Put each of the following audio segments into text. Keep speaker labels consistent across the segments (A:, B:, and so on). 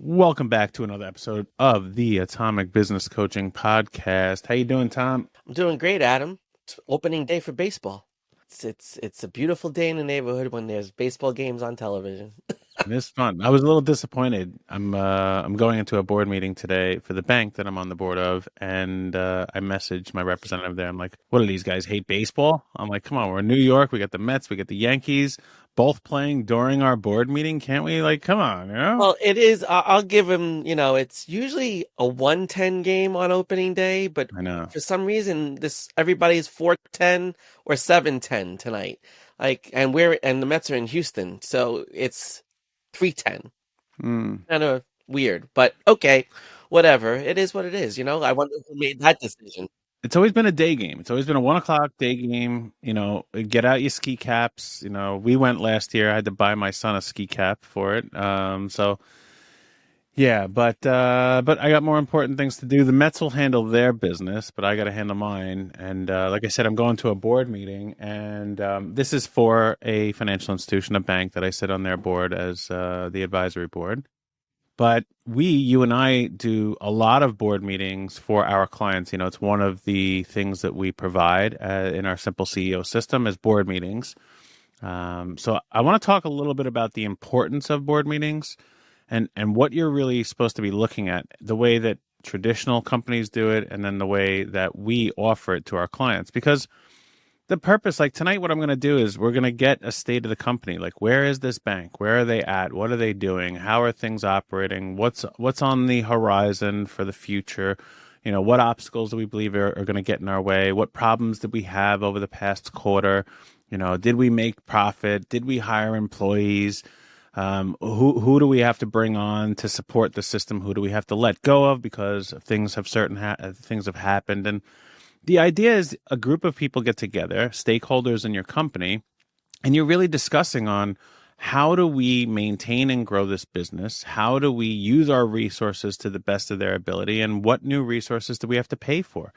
A: Welcome back to another episode of the Atomic Business Coaching Podcast. How you doing, Tom?
B: I'm doing great, Adam. It's opening day for baseball. It's a beautiful day in the neighborhood when there's baseball games on television.
A: It is fun. I was a little disappointed. I'm going into a board meeting today for the bank that I'm on the board of, and I messaged my representative there. I'm like, "What do these guys hate baseball?" I'm like, "Come on, we're in New York. We got the Mets, we got the Yankees, both playing during our board meeting. Can't we? Like, come on, you know?"
B: Well, it is. I'll give him. It's usually a 110 game on opening day, but
A: I know.
B: for some reason, this everybody's 410 or 710 tonight. And the Mets are in Houston, so it's 310.
A: Mm.
B: Kind of weird, but okay, whatever. It is what it is. I wonder who made that decision.
A: It's always been a day game. It's always been a 1 o'clock day game. Get out your ski caps. We went last year. I had to buy my son a ski cap for it. So yeah, but I got more important things to do. The Mets will handle their business, but I got to handle mine. And like I said, I'm going to a board meeting, and this is for a financial institution, a bank that I sit on their board as the advisory board. But you and I do a lot of board meetings for our clients. It's one of the things that we provide in our Simple CEO system is board meetings. So I want to talk a little bit about the importance of board meetings and what you're really supposed to be looking at, the way that traditional companies do it, and then the way that we offer it to our clients. Because the purpose, like tonight, what I'm going to do is we're going to get a state of the company. Like, where is this bank? Where are they at? What are they doing? How are things operating? What's on the horizon for the future? What obstacles do we believe are going to get in our way? What problems did we have over the past quarter? Did we make profit? Did we hire employees? Who do we have to bring on to support the system? Who do we have to let go of because things have things have happened? And the idea is a group of people get together, stakeholders in your company, and you're really discussing on how do we maintain and grow this business? How do we use our resources to the best of their ability? And what new resources do we have to pay for?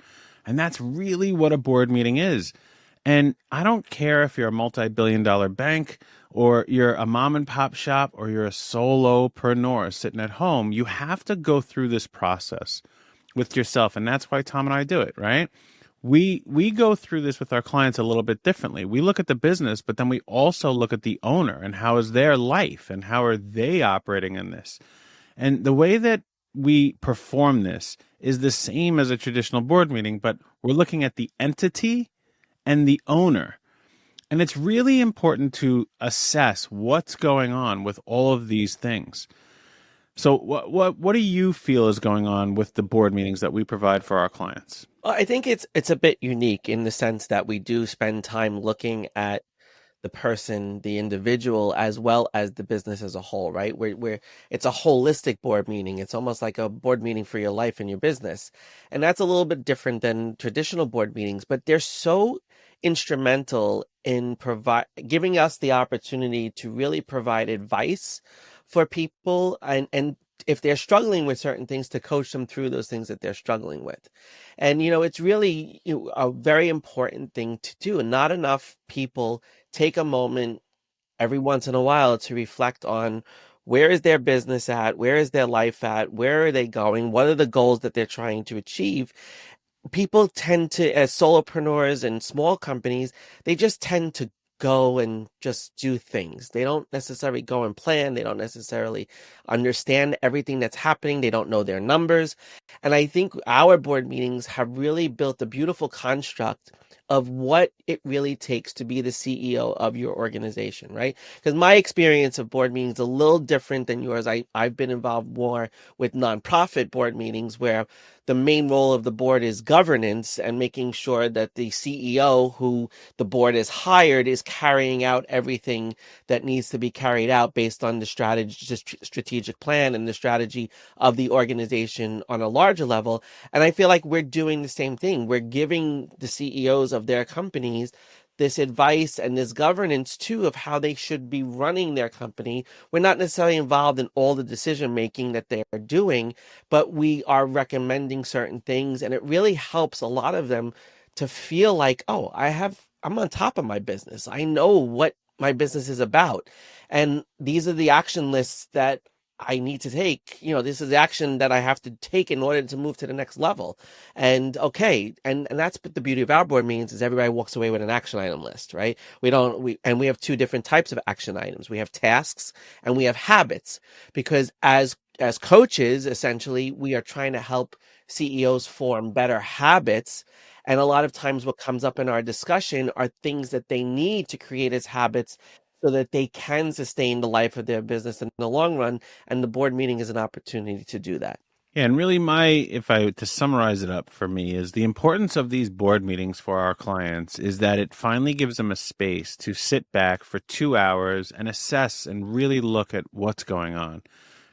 A: And that's really what a board meeting is. And I don't care if you're a multi-billion-dollar bank or you're a mom and pop shop or you're a solopreneur sitting at home, you have to go through this process with yourself. And that's why Tom and I do it, right? We go through this with our clients a little bit differently. We look at the business, but then we also look at the owner and how is their life and how are they operating in this. And the way that we perform this is the same as a traditional board meeting, but we're looking at the entity and the owner. And it's really important to assess what's going on with all of these things. So what do you feel is going on with the board meetings that we provide for our clients?
B: Well, I think it's a bit unique in the sense that we do spend time looking at the person, the individual, as well as the business as a whole, right? Where it's a holistic board meeting. It's almost like a board meeting for your life and your business. And that's a little bit different than traditional board meetings, but they're so instrumental in giving us the opportunity to really provide advice for people and if they're struggling with certain things, to coach them through those things that they're struggling with. And, it's really a very important thing to do. And not enough people take a moment every once in a while to reflect on where is their business at? Where is their life at? Where are they going? What are the goals that they're trying to achieve? People tend to, as solopreneurs and small companies, they just tend to go and just do things. They don't necessarily go and plan. They don't necessarily understand everything that's happening. They don't know their numbers. And I think our board meetings have really built a beautiful construct of what it really takes to be the CEO of your organization, right? Because my experience of board meetings is a little different than yours. I've been involved more with nonprofit board meetings where the main role of the board is governance and making sure that the CEO who the board has hired is carrying out everything that needs to be carried out based on the strategic plan and the strategy of the organization on a larger level. And I feel like we're doing the same thing. We're giving the CEOs of their companies this advice and this governance too of how they should be running their company. We're not necessarily involved in all the decision making that they are doing, but we are recommending certain things, and it really helps a lot of them to feel like, oh, I'm on top of my business. I know what my business is about. And these are the action lists that I need to take, this is action that I have to take in order to move to the next level. And okay, and that's what the beauty of our board meetings is everybody walks away with an action item list, right? We have two different types of action items. We have tasks and we have habits, because as coaches, essentially, we are trying to help CEOs form better habits. And a lot of times what comes up in our discussion are things that they need to create as habits so that they can sustain the life of their business in the long run. And the board meeting is an opportunity to do that.
A: Yeah, and really if I to summarize it up for me is the importance of these board meetings for our clients is that it finally gives them a space to sit back for 2 hours and assess and really look at what's going on.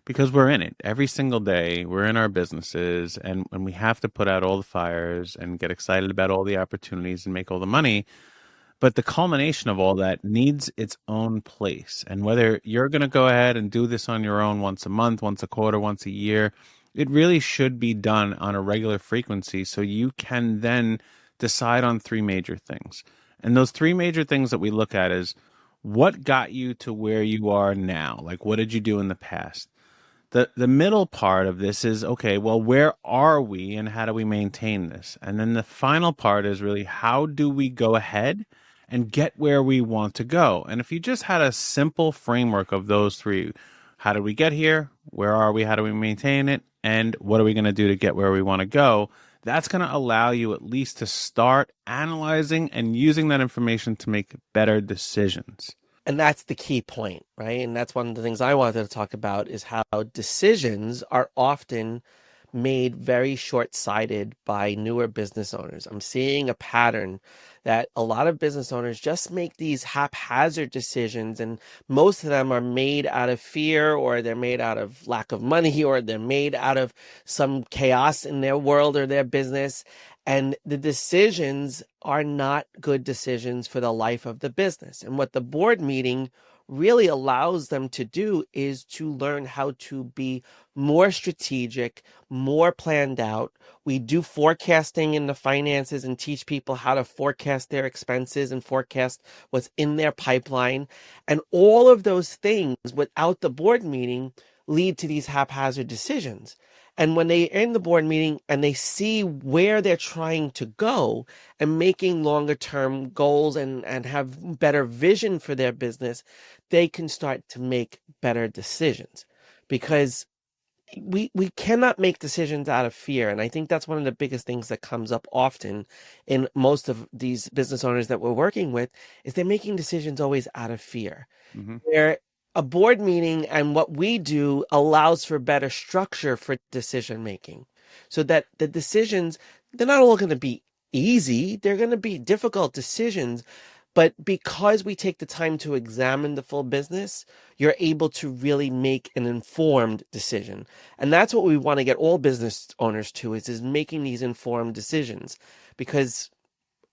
A: Because we're in it every single day. We're in our businesses and we have to put out all the fires and get excited about all the opportunities and make all the money. But the culmination of all that needs its own place. And whether you're going to go ahead and do this on your own once a month, once a quarter, once a year, it really should be done on a regular frequency so you can then decide on three major things. And those three major things that we look at is what got you to where you are now? Like, what did you do in the past? The middle part of this is, okay, well, where are we and how do we maintain this? And then the final part is really how do we go ahead and get where we want to go? And if you just had a simple framework of those three, how did we get here? Where are we? How do we maintain it? And what are we going to do to get where we want to go? That's going to allow you at least to start analyzing and using that information to make better decisions.
B: And that's the key point, right? And that's one of the things I wanted to talk about is how decisions are often made very short-sighted by newer business owners. I'm seeing a pattern that a lot of business owners just make these haphazard decisions, and most of them are made out of fear, or they're made out of lack of money, or they're made out of some chaos in their world or their business. And the decisions are not good decisions for the life of the business. And what the board meeting really allows them to do is to learn how to be more strategic, more planned out. We do forecasting in the finances and teach people how to forecast their expenses and forecast what's in their pipeline. And all of those things without the board meeting lead to these haphazard decisions. And when they are in the board meeting and they see where they're trying to go and making longer term goals and have better vision for their business, they can start to make better decisions, because we cannot make decisions out of fear. And I think that's one of the biggest things that comes up often in most of these business owners that we're working with, is they're making decisions always out of fear.
A: Mm-hmm.
B: Where a board meeting and what we do allows for better structure for decision making, so that the decisions, they're not all going to be easy. They're going to be difficult decisions. But because we take the time to examine the full business, you're able to really make an informed decision. And that's what we want to get all business owners to, is making these informed decisions, because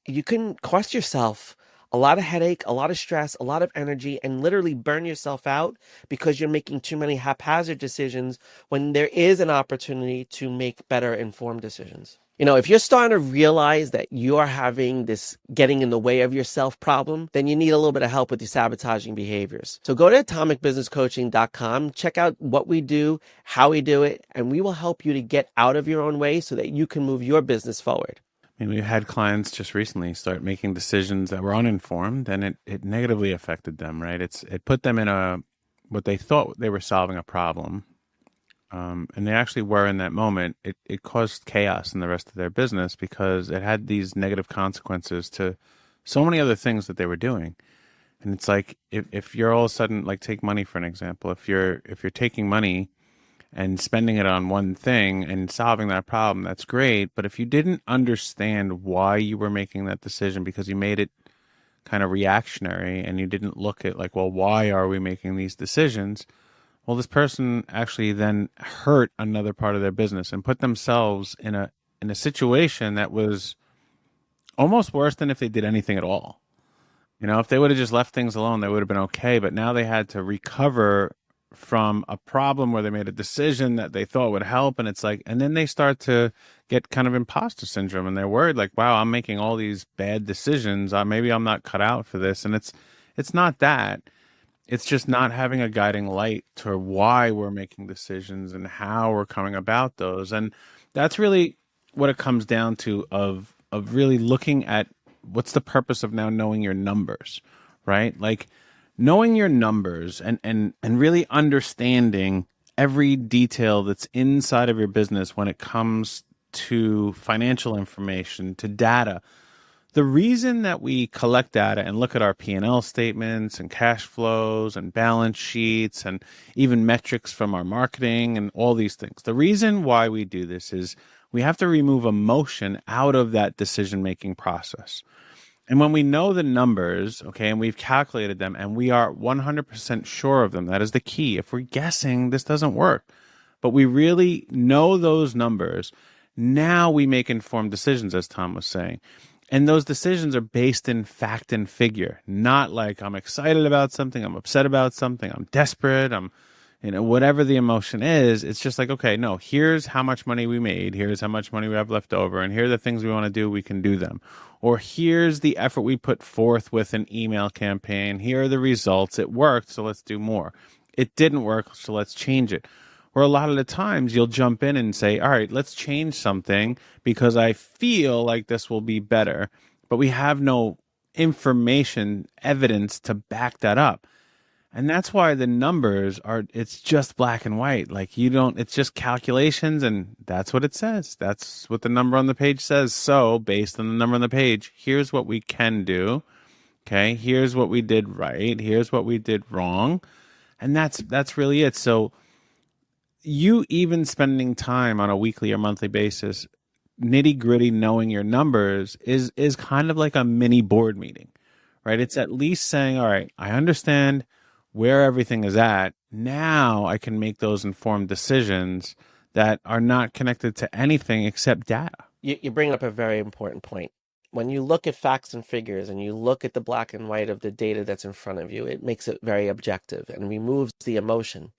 B: you can cost yourself a lot of headache, a lot of stress, a lot of energy, and literally burn yourself out because you're making too many haphazard decisions when there is an opportunity to make better informed decisions. If you're starting to realize that you are having this getting in the way of yourself problem, then you need a little bit of help with your sabotaging behaviors. So go to atomicbusinesscoaching.com, check out what we do, how we do it, and we will help you to get out of your own way so that you can move your business forward.
A: I mean, we had clients just recently start making decisions that were uninformed, and it negatively affected them, right? It put them in what they thought they were solving a problem, and they actually were in that moment. It caused chaos in the rest of their business because it had these negative consequences to so many other things that they were doing. And it's like if you're all of a sudden, like, take money for an example. If you're taking money and spending it on one thing and solving that problem, that's great. But if you didn't understand why you were making that decision, because you made it kind of reactionary and you didn't look at, like, well, why are we making these decisions? Well, this person actually then hurt another part of their business and put themselves in a situation that was almost worse than if they did anything at all. If they would have just left things alone, they would have been okay. But now they had to recover from a problem where they made a decision that they thought would help. And it's like, and then they start to get kind of imposter syndrome, and they're worried, like, wow, I'm making all these bad decisions. Maybe I'm not cut out for this. And it's not that. It's just not having a guiding light to why we're making decisions and how we're coming about those. And that's really what it comes down to of really looking at what's the purpose of now knowing your numbers, right? Like knowing your numbers and really understanding every detail that's inside of your business when it comes to financial information, to data. The reason that we collect data and look at our P&L statements and cash flows and balance sheets and even metrics from our marketing and all these things, the reason why we do this is we have to remove emotion out of that decision making process. And when we know the numbers, okay, and we've calculated them and we are 100% sure of them, that is the key. If we're guessing, this doesn't work. But we really know those numbers. Now we make informed decisions, as Tom was saying. And those decisions are based in fact and figure, not like I'm excited about something, I'm upset about something, I'm desperate, whatever the emotion is. It's just like, okay, no, here's how much money we made, here's how much money we have left over, and here are the things we want to do, we can do them. Or here's the effort we put forth with an email campaign, here are the results, it worked, so let's do more. It didn't work, so let's change it. Or a lot of the times you'll jump in and say, all right, let's change something because I feel like this will be better. But we have no information, evidence to back that up. And that's why the numbers it's just black and white. Like it's just calculations and that's what it says. That's what the number on the page says. So based on the number on the page, here's what we can do. Okay. Here's what we did right. Here's what we did wrong. And that's really it. So you even spending time on a weekly or monthly basis, nitty gritty, knowing your numbers is kind of like a mini board meeting, right? It's at least saying, all right, I understand where everything is at. Now I can make those informed decisions that are not connected to anything except data.
B: You bring up a very important point. When you look at facts and figures and you look at the black and white of the data that's in front of you, it makes it very objective and removes the emotion.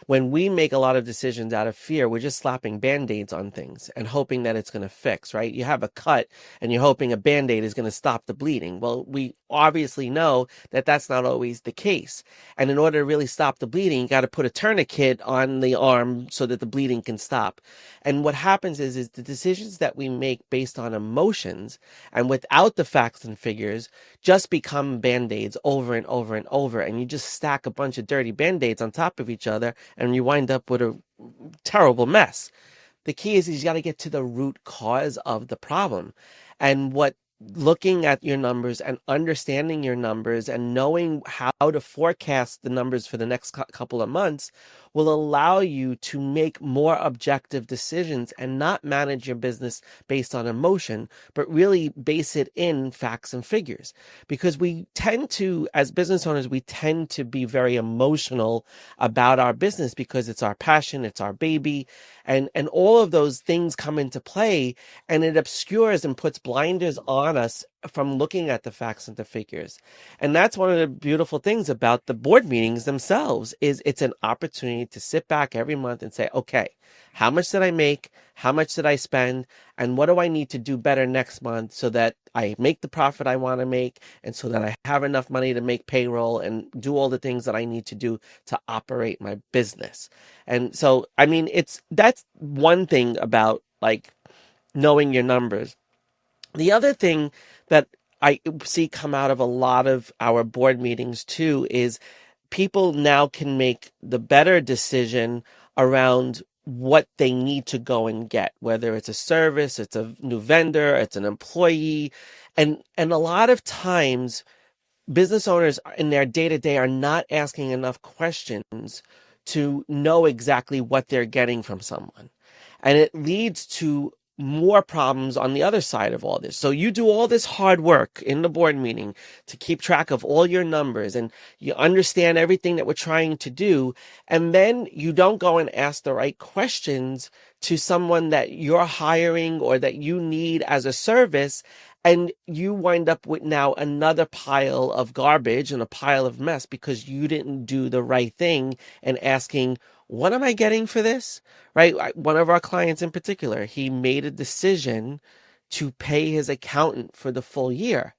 B: When we make a lot of decisions out of fear, we're just slapping Band-Aids on things and hoping that it's going to fix, right? You have a cut and you're hoping a Band-Aid is going to stop the bleeding. Well, we obviously know that that's not always the case. And in order to really stop the bleeding, you got to put a tourniquet on the arm so that the bleeding can stop. And what happens is the decisions that we make based on emotions and without the facts and figures just become Band-Aids over and over and over. And you just stack a bunch of dirty Band-Aids on top of each other and you wind up with a terrible mess. The key is you got to get to the root cause of the problem. And what looking at your numbers and understanding your numbers and knowing how to forecast the numbers for the next couple of months will allow you to make more objective decisions and not manage your business based on emotion, but really base it in facts and figures. Because we tend to, as business owners, we tend to be very emotional about our business because it's our passion, it's our baby, and all of those things come into play, and it obscures and puts blinders on us from looking at the facts and the figures. And that's one of the beautiful things about the board meetings themselves is it's an opportunity to sit back every month and say, okay, how much did I make? How much did I spend? And what do I need to do better next month so that I make the profit I want to make and so that I have enough money to make payroll and do all the things that I need to do to operate my business. And so, I mean, that's one thing about like knowing your numbers. The other thing that I see come out of a lot of our board meetings too is people now can make the better decision around what they need to go and get, whether it's a service, it's a new vendor, it's an employee. And a lot of times business owners in their day-to-day are not asking enough questions to know exactly what they're getting from someone. And it leads to more problems on the other side of all this. So you do all this hard work in the board meeting to keep track of all your numbers and you understand everything that we're trying to do. And then you don't go and ask the right questions to someone that you're hiring or that you need as a service. And you wind up with now another pile of garbage and a pile of mess because you didn't do the right thing and asking, what am I getting for this? Right? One of our clients in particular, he made a decision to pay his accountant for the full year.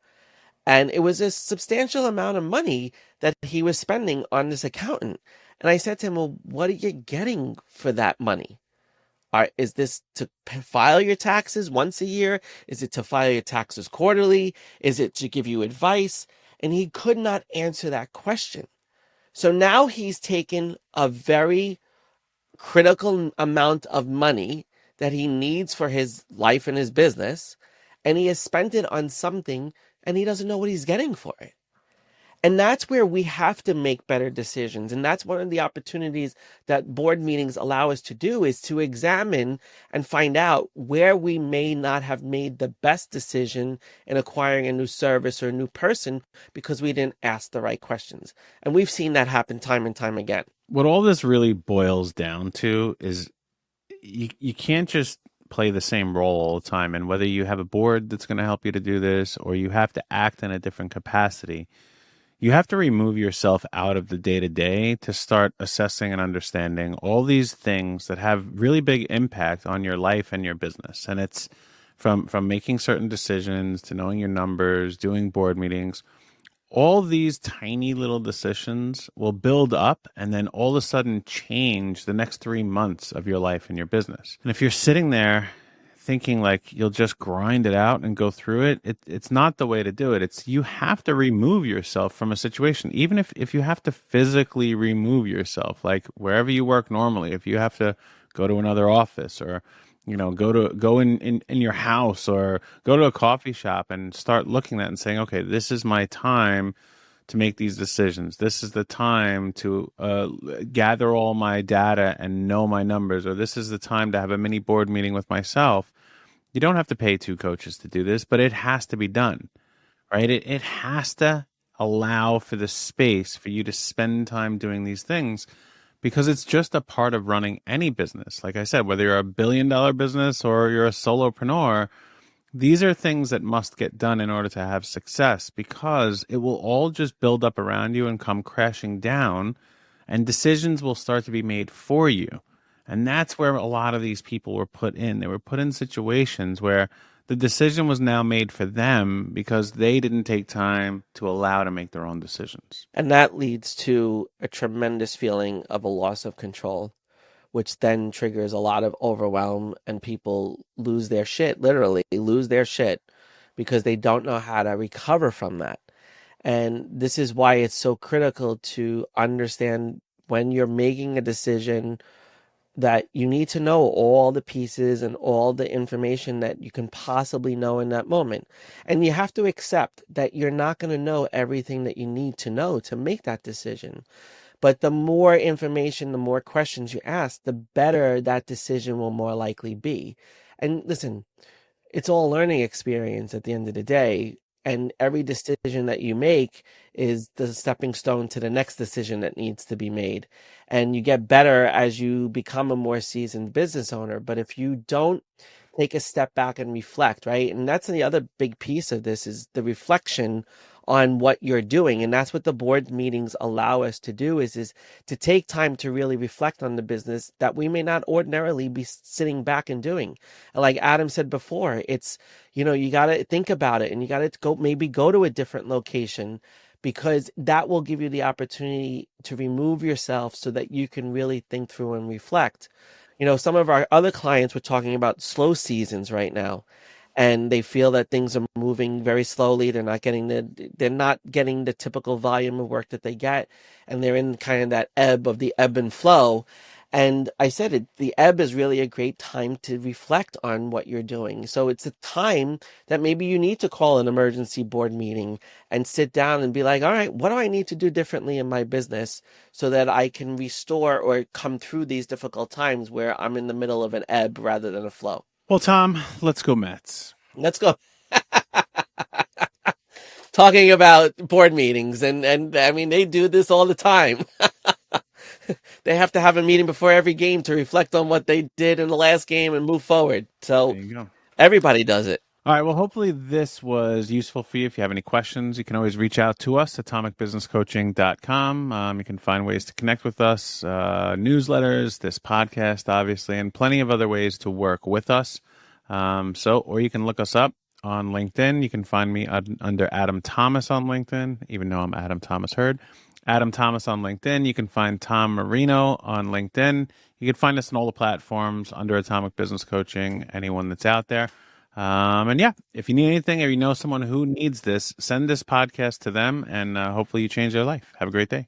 B: And it was a substantial amount of money that he was spending on this accountant. And I said to him, well, what are you getting for that money? Is this to file your taxes once a year? Is it to file your taxes quarterly? Is it to give you advice? And he could not answer that question. So now he's taken a very critical amount of money that he needs for his life and his business, and he has spent it on something and he doesn't know what he's getting for it. And that's where we have to make better decisions. And that's one of the opportunities that board meetings allow us to do, is to examine and find out where we may not have made the best decision in acquiring a new service or a new person because we didn't ask the right questions. And we've seen that happen time and time again.
A: What all this really boils down to is you can't just play the same role all the time. And whether you have a board that's going to help you to do this, or you have to act in a different capacity, you have to remove yourself out of the day-to-day to start assessing and understanding all these things that have really big impact on your life and your business. And it's from making certain decisions to knowing your numbers, doing board meetings. All these tiny little decisions will build up and then all of a sudden change the next 3 months of your life and your business. And if you're sitting there thinking like you'll just grind it out and go through it's not the way to do it. It's you have to remove yourself from a situation, even if you have to physically remove yourself, like wherever you work normally. If you have to go to another office, or go in your house, or go to a coffee shop and start looking at it and saying, okay, this is my time to make these decisions. This is the time to gather all my data and know my numbers, or this is the time to have a mini board meeting with myself. You don't have to pay 2 coaches to do this, but it has to be done, right? It has to allow for the space for you to spend time doing these things, because it's just a part of running any business. Like I said, whether you're a $1 billion business or you're a solopreneur, these are things that must get done in order to have success, because it will all just build up around you and come crashing down, and decisions will start to be made for you. And that's where a lot of these people were put in. They were put in situations where the decision was now made for them because they didn't take time to allow to make their own decisions.
B: And that leads to a tremendous feeling of a loss of control, which then triggers a lot of overwhelm, and people lose their shit, literally lose their shit, because they don't know how to recover from that. And this is why it's so critical to understand when you're making a decision that you need to know all the pieces and all the information that you can possibly know in that moment. And you have to accept that you're not going to know everything that you need to know to make that decision. But the more information, the more questions you ask, the better that decision will more likely be. And listen, it's all a learning experience at the end of the day. And every decision that you make is the stepping stone to the next decision that needs to be made. And you get better as you become a more seasoned business owner. But if you don't take a step back and reflect, right? And that's the other big piece of this, is the reflection on what you're doing. And that's what the board meetings allow us to do, is to take time to really reflect on the business that we may not ordinarily be sitting back and doing. And like Adam said before, it's, you got to think about it, and you got to maybe go to a different location, because that will give you the opportunity to remove yourself so that you can really think through and reflect. Some of our other clients were talking about slow seasons right now, and they feel that things are moving very slowly. They're not getting the typical volume of work that they get, and they're in kind of that ebb and flow. And I said the ebb is really a great time to reflect on what you're doing. So it's a time that maybe you need to call an emergency board meeting and sit down and be like, all right, what do I need to do differently in my business so that I can restore or come through these difficult times where I'm in the middle of an ebb rather than a flow?
A: Well, Tom, let's go Mets.
B: Let's go. Talking about board meetings, and I mean, they do this all the time. They have to have a meeting before every game to reflect on what they did in the last game and move forward. So
A: There you go.
B: everybody does it.
A: All right. Well, hopefully this was useful for you. If you have any questions, you can always reach out to us at atomicbusinesscoaching.com. You can find ways to connect with us, newsletters, this podcast, obviously, and plenty of other ways to work with us. Or you can look us up on LinkedIn. You can find me under Adam Thomas on LinkedIn, even though I'm Adam Thomas Hurd. Adam Thomas on LinkedIn. You can find Tom Marino on LinkedIn. You can find us on all the platforms under Atomic Business Coaching, anyone that's out there. And yeah, if you need anything or you know someone who needs this, send this podcast to them and hopefully you change their life. Have a great day.